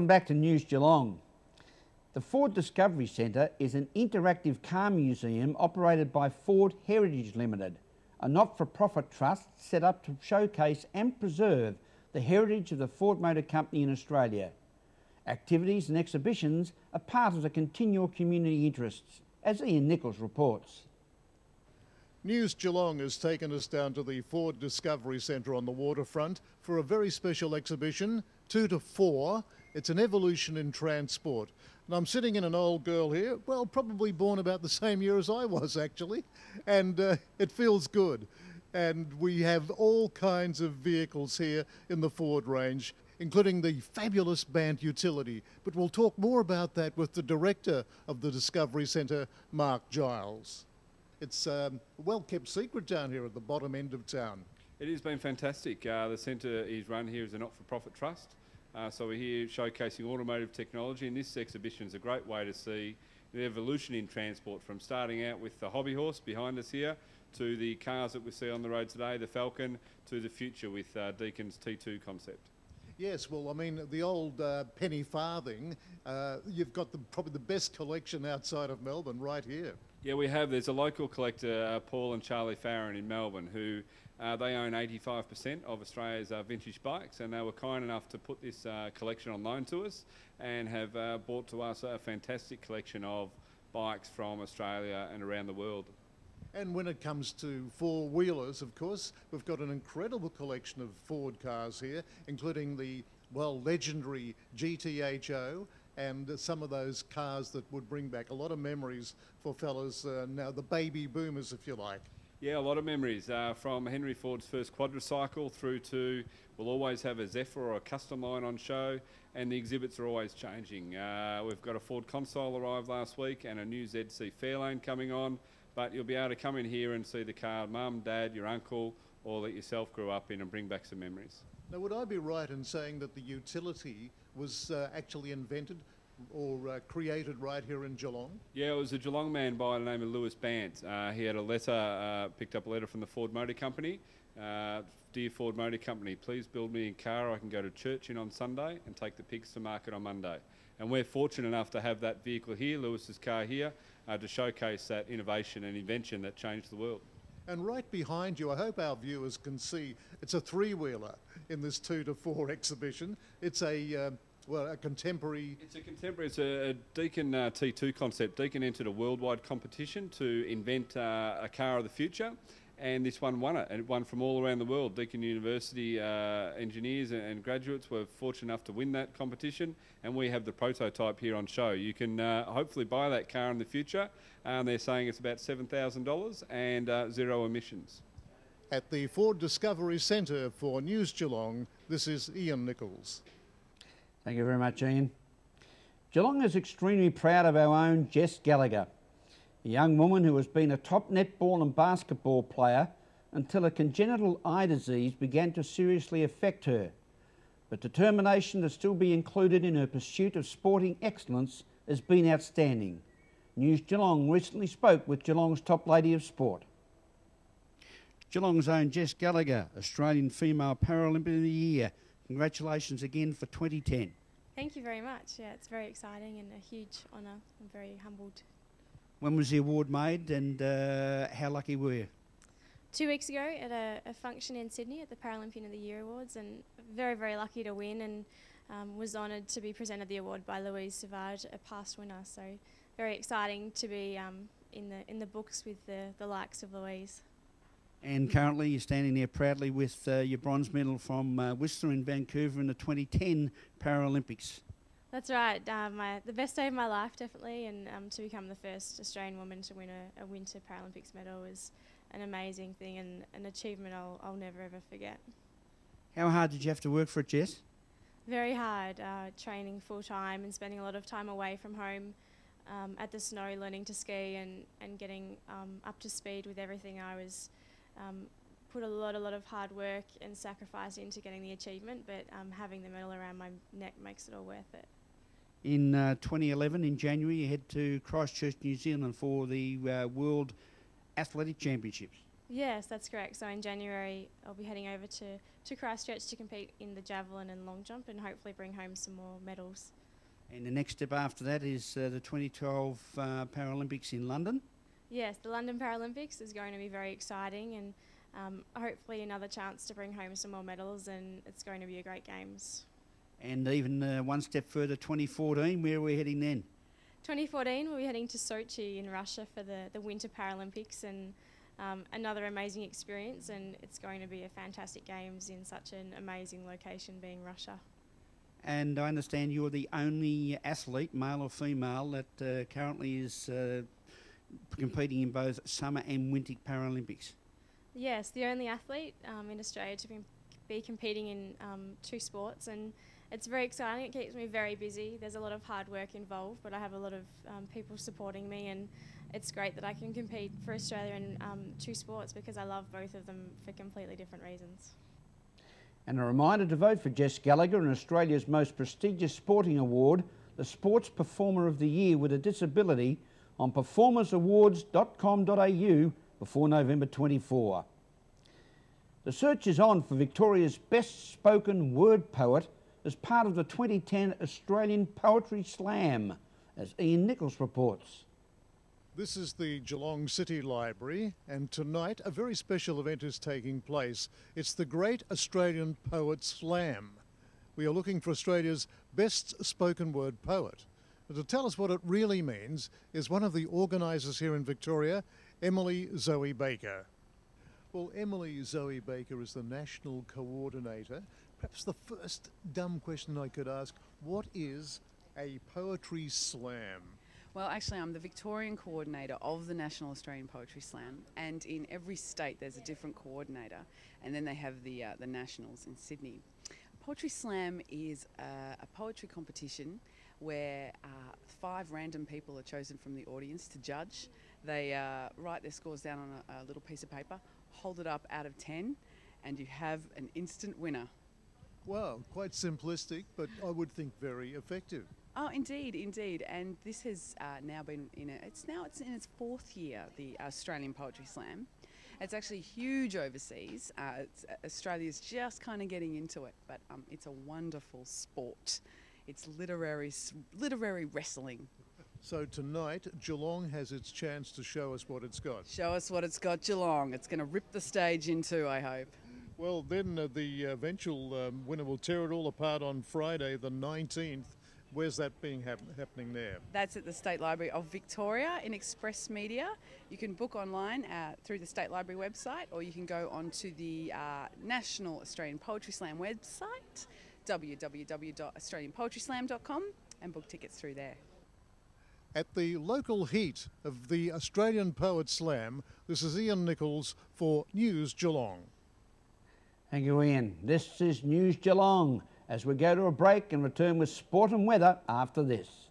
Welcome back to News Geelong. The Ford Discovery Centre is an interactive car museum operated by Ford Heritage Limited, a not-for-profit trust set up to showcase and preserve the heritage of the Ford Motor Company in Australia. Activities and exhibitions are part of the continual community interests, as Ian Nichols reports. News Geelong has taken us down to the Ford Discovery Centre on the waterfront for a very special exhibition, 2 to 4. It's an evolution in transport. And I'm sitting in an old girl here, well, probably born about the same year as I was actually, and it feels good. And we have all kinds of vehicles here in the Ford range, including the fabulous Band Utility. But we'll talk more about that with the director of the Discovery Centre, Mark Giles. It's a well-kept secret down here at the bottom end of town. It has been fantastic. The centre is run here as a not-for-profit trust. So we're here showcasing automotive technology, and this exhibition is a great way to see the evolution in transport, from starting out with the hobby horse behind us here to the cars that we see on the road today, the Falcon, to the future with Deacon's T2 concept. Yes, well, I mean, the old penny farthing, you've got probably the best collection outside of Melbourne right here. Yeah, we have. There's a local collector, Paul and Charlie Farron in Melbourne, who they own 85% of Australia's vintage bikes, and they were kind enough to put this collection on loan to us and have brought to us a fantastic collection of bikes from Australia and around the world. And when it comes to four-wheelers, of course, we've got an incredible collection of Ford cars here, including the, well, legendary GTHO, and some of those cars that would bring back a lot of memories for fellas now, the baby boomers, if you like. Yeah, a lot of memories, from Henry Ford's first quadricycle through to, we'll always have a Zephyr or a custom line on show, and the exhibits are always changing. We've got a Ford Console arrived last week and a new ZC Fairlane coming on, but you'll be able to come in here and see the car Mum, Dad, your uncle, or that yourself grew up in, and bring back some memories. Now, would I be right in saying that the Utility was actually invented or created right here in Geelong? Yeah, it was a Geelong man by the name of Lewis Band. He had a letter, picked up a letter from the Ford Motor Company. Dear Ford Motor Company, please build me a car I can go to church in on Sunday and take the pigs to market on Monday. And we're fortunate enough to have that vehicle here, Lewis's car here, to showcase that innovation and invention that changed the world. And right behind you, I hope our viewers can see, it's a three-wheeler in this 2 to 4 exhibition. It's a well, a contemporary... It's a Deakin T2 concept. Deakin entered a worldwide competition to invent a car of the future, and this one won it, and it won from all around the world. Deakin University engineers and graduates were fortunate enough to win that competition, and we have the prototype here on show. You can hopefully buy that car in the future. They're saying it's about $7,000 and 0 emissions. At the Ford Discovery Centre for News Geelong, this is Ian Nichols. Thank you very much, Ian. Geelong is extremely proud of our own Jess Gallagher, a young woman who has been a top netball and basketball player until a congenital eye disease began to seriously affect her. But determination to still be included in her pursuit of sporting excellence has been outstanding. News Geelong recently spoke with Geelong's top lady of sport. Geelong's own Jess Gallagher, Australian Female Paralympian of the Year. Congratulations again for 2010. Thank you very much. Yeah, it's very exciting and a huge honour. I'm very humbled. When was the award made, and how lucky were you? 2 weeks ago at a function in Sydney at the Paralympian of the Year Awards, and very, very lucky to win, and was honoured to be presented the award by Louise Savage, a past winner. So very exciting to be in the books with the likes of Louise. And currently you're standing there proudly with your bronze medal from Whistler in Vancouver in the 2010 Paralympics. That's right, the best day of my life definitely, and to become the first Australian woman to win a Winter Paralympics medal was an amazing thing and an achievement I'll never ever forget. How hard did you have to work for it, Jess? Very hard, training full time and spending a lot of time away from home at the snow, learning to ski and getting up to speed with everything. I was put a lot of hard work and sacrifice into getting the achievement, but having the medal around my neck makes it all worth it. In 2011, in January, you head to Christchurch, New Zealand for the World Athletic Championships. Yes, that's correct. So in January, I'll be heading over to Christchurch to compete in the javelin and long jump and hopefully bring home some more medals. And the next step after that is the 2012 Paralympics in London. Yes, the London Paralympics is going to be very exciting and hopefully another chance to bring home some more medals, and it's going to be a great games. And even one step further, 2014, where are we heading then? 2014, we'll be heading to Sochi in Russia for the Winter Paralympics, and another amazing experience, and it's going to be a fantastic games in such an amazing location being Russia. And I understand you're the only athlete, male or female, that currently is competing in both summer and winter Paralympics. Yes, the only athlete in Australia to be competing in two sports, and it's very exciting. It keeps me very busy. There's a lot of hard work involved, but I have a lot of people supporting me, and it's great that I can compete for Australia in two sports because I love both of them for completely different reasons. And a reminder to vote for Jess Gallagher in Australia's most prestigious sporting award, the Sports Performer of the Year with a Disability, on performersawards.com.au before November 24. The search is on for Victoria's best spoken word poet as part of the 2010 Australian Poetry Slam, as Ian Nichols reports. This is the Geelong City Library, and tonight a very special event is taking place. It's the Great Australian Poets Slam. We are looking for Australia's best spoken word poet. And to tell us what it really means is one of the organisers here in Victoria, Emily Zoe Baker. Well, Emily Zoe Baker is the national coordinator. Perhaps the first dumb question I could ask, what is a poetry slam? Well, actually, I'm the Victorian coordinator of the National Australian Poetry Slam, and in every state there's a different coordinator, and then they have the nationals in Sydney. Poetry Slam is a poetry competition where 5 random people are chosen from the audience to judge. They write their scores down on a little piece of paper, hold it up out of 10, and you have an instant winner. Wow, quite simplistic, but I would think very effective. Oh, indeed, indeed, and this has now been it's in its 4th year, the Australian Poetry Slam. It's actually huge overseas. Australia's just kind of getting into it, but it's a wonderful sport. It's literary wrestling. So tonight, Geelong has its chance to show us what it's got. Show us what it's got, Geelong. It's going to rip the stage in two, I hope. Well, then the eventual winner will tear it all apart on Friday, the 19th. Where's that being happening there? That's at the State Library of Victoria in Express Media. You can book online through the State Library website, or you can go onto the National Australian Poetry Slam website, www.australianpoetryslam.com, and book tickets through there. At the local heat of the Australian Poet Slam, this is Ian Nichols for News Geelong. Thank you, Ian. This is News Geelong, as we go to a break and return with sport and weather after this.